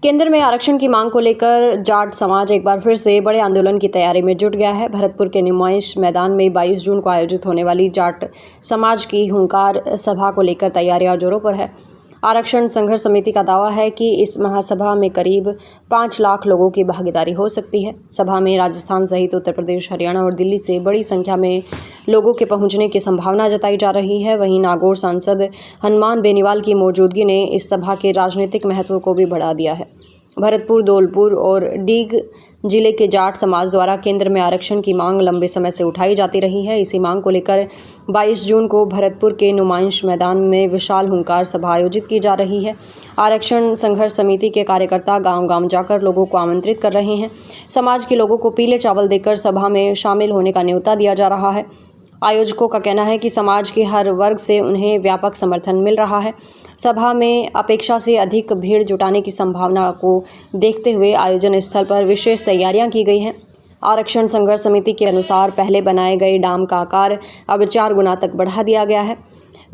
केंद्र में आरक्षण की मांग को लेकर जाट समाज एक बार फिर से बड़े आंदोलन की तैयारी में जुट गया है। भरतपुर के नुमाइश मैदान में 22 जून को आयोजित होने वाली जाट समाज की हुंकार सभा को लेकर तैयारियां जोरों पर है। आरक्षण संघर्ष समिति का दावा है कि इस महासभा में करीब 5 लाख लोगों की भागीदारी हो सकती है। सभा में राजस्थान सहित उत्तर प्रदेश, हरियाणा और दिल्ली से बड़ी संख्या में लोगों के पहुंचने की संभावना जताई जा रही है। वहीं नागौर सांसद हनुमान बेनीवाल की मौजूदगी ने इस सभा के राजनीतिक महत्व को भी बढ़ा दिया है। भरतपुर, धौलपुर और डीग जिले के जाट समाज द्वारा केंद्र में आरक्षण की मांग लंबे समय से उठाई जाती रही है। इसी मांग को लेकर 22 जून को भरतपुर के नुमाइश मैदान में विशाल हुंकार सभा आयोजित की जा रही है। आरक्षण संघर्ष समिति के कार्यकर्ता गांव-गांव जाकर लोगों को आमंत्रित कर रहे हैं। समाज के लोगों को पीले चावल देकर सभा में शामिल होने का न्योता दिया जा रहा है। आयोजकों का कहना है कि समाज के हर वर्ग से उन्हें व्यापक समर्थन मिल रहा है। सभा में अपेक्षा से अधिक भीड़ जुटाने की संभावना को देखते हुए आयोजन स्थल पर विशेष तैयारियां की गई हैं। आरक्षण संघर्ष समिति के अनुसार पहले बनाए गए डैम का आकार अब 4 गुना तक बढ़ा दिया गया है।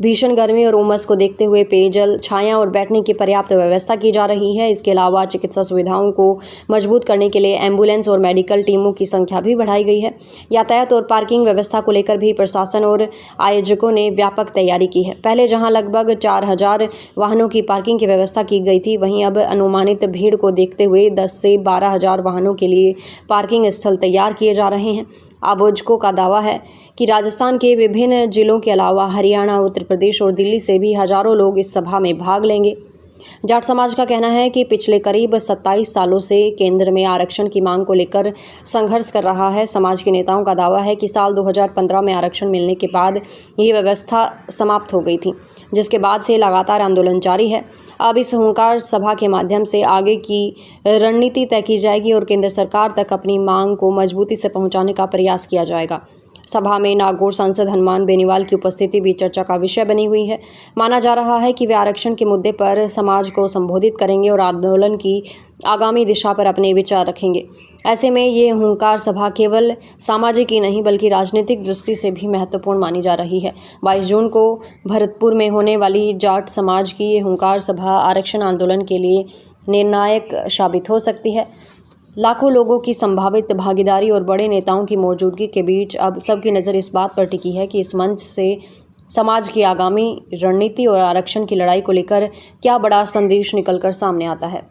भीषण गर्मी और उमस को देखते हुए पेयजल, छाया और बैठने की पर्याप्त व्यवस्था की जा रही है। इसके अलावा चिकित्सा सुविधाओं को मजबूत करने के लिए एम्बुलेंस और मेडिकल टीमों की संख्या भी बढ़ाई गई है। यातायात और पार्किंग व्यवस्था को लेकर भी प्रशासन और आयोजकों ने व्यापक तैयारी की है। पहले जहां लगभग 4000 वाहनों की पार्किंग की व्यवस्था की गई थी, वहीं अब अनुमानित भीड़ को देखते हुए 10 से 12,000 वाहनों के लिए पार्किंग स्थल तैयार किए जा रहे हैं। आयोजकों का दावा है कि राजस्थान के विभिन्न जिलों के अलावा हरियाणा, उत्तर प्रदेश और दिल्ली से भी हजारों लोग इस सभा में भाग लेंगे। जाट समाज का कहना है कि पिछले करीब 27 सालों से केंद्र में आरक्षण की मांग को लेकर संघर्ष कर रहा है। समाज के नेताओं का दावा है कि साल 2015 में आरक्षण मिलने के बाद ये व्यवस्था समाप्त हो गई थी, जिसके बाद से लगातार आंदोलन जारी है। अब इस हुंकार सभा के माध्यम से आगे की रणनीति तय की जाएगी और केंद्र सरकार तक अपनी मांग को मजबूती से पहुंचाने का प्रयास किया जाएगा। सभा में नागौर सांसद हनुमान बेनीवाल की उपस्थिति भी चर्चा का विषय बनी हुई है। माना जा रहा है कि वे आरक्षण के मुद्दे पर समाज को संबोधित करेंगे और आंदोलन की आगामी दिशा पर अपने विचार रखेंगे। ऐसे में ये हुंकार सभा केवल सामाजिक ही नहीं बल्कि राजनीतिक दृष्टि से भी महत्वपूर्ण मानी जा रही है। 22 जून को भरतपुर में होने वाली जाट समाज की ये हुंकार सभा आरक्षण आंदोलन के लिए निर्णायक साबित हो सकती है। लाखों लोगों की संभावित भागीदारी और बड़े नेताओं की मौजूदगी के बीच अब सबकी नज़र इस बात पर टिकी है कि इस मंच से समाज की आगामी रणनीति और आरक्षण की लड़ाई को लेकर क्या बड़ा संदेश निकलकर सामने आता है।